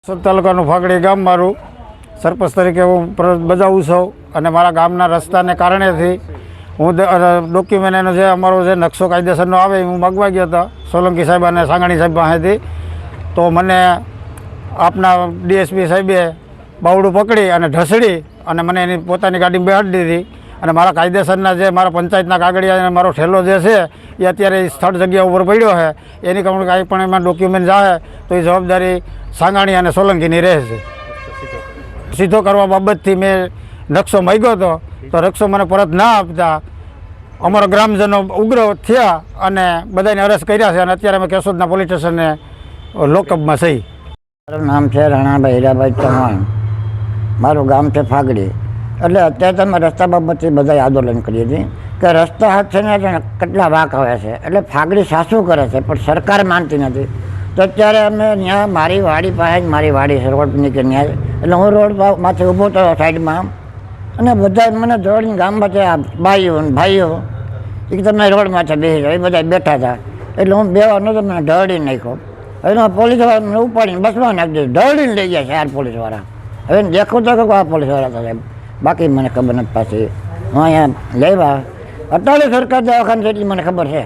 તાલુકાનું ફાગડી ગામ મારું સરપંચ તરીકે હું ફરજ બજાવું છું અને મારા ગામના રસ્તાને કારણેથી હું ડોક્યુમેન્ટ એનો જે અમારો જે નકશો કાયદેસરનો આવે હું માગવા ગયો હતો સોલંકી સાહેબ અને સાંગાણી સાહેબ પાસેથી. તો મને આપના ડીએસપી સાહેબે બાવડું પકડી અને ઢસડી અને મને એની પોતાની ગાડી બેહાડી દીધી અને મારા કાયદેસરના જે મારા પંચાયતના કાગળિયા અને મારો ઠેલો જે છે એ અત્યારે સ્થળ જગ્યા ઉપર પડ્યો છે. એની કારણે કાંઈ પણ એમાં ડોક્યુમેન્ટ જાય તો એ જવાબદારી સાંગાણી અને સોલંકીની રહેશે. સીધો કરવા બાબતથી મેં નકશો માગ્યો હતો તો નકશો મને પરત ના આપતા અમારા ગ્રામજનો ઉગ્ર થયા અને બધાને અરેસ્ટ કર્યા છે અને અત્યારે અમે કેશોદના પોલીસ સ્ટેશને લોકઅપમાં છીએ. મારું નામ છે રાણાભાઈ હીરાભાઈ ચૌહાણ. મારું ગામ છે ફાગડી. એટલે અત્યારે તમે રસ્તા બાબતથી બધા આંદોલન કરીએ છીએ કે રસ્તા હાથ છે ને કેટલા વાંક આવે છે એટલે ફાગડી સાસુ કરે છે પણ સરકાર માનતી નથી. તો અત્યારે અમે ત્યાં મારી વાડી પાસે જ મારી વાડી છે રોડની કે ત્યાં એટલે હું રોડ માથે ઊભો થયો સાઈડમાં અને બધા મને દોડીને ગામમાં છે ભાઈઓ ને ભાઈઓ એ તમે રોડ માથે બેસી જાઓ એ બધા બેઠા હતા એટલે હું બેવાનો તો મને ઢળી નાખ્યો. હવે પોલીસવાળા મને ઉપાડીને બસમાં નાખી દીધું ઢળીને લઈ ગયા છે આ પોલીસવાળા. હવે દેખું તો કે આ પોલીસવાળા હતા સાહેબ બાકી મને ખબર નથી પાછી હું અહીંયા લેવા અટાળી સરકાર દવાખાને છે એટલી મને ખબર છે.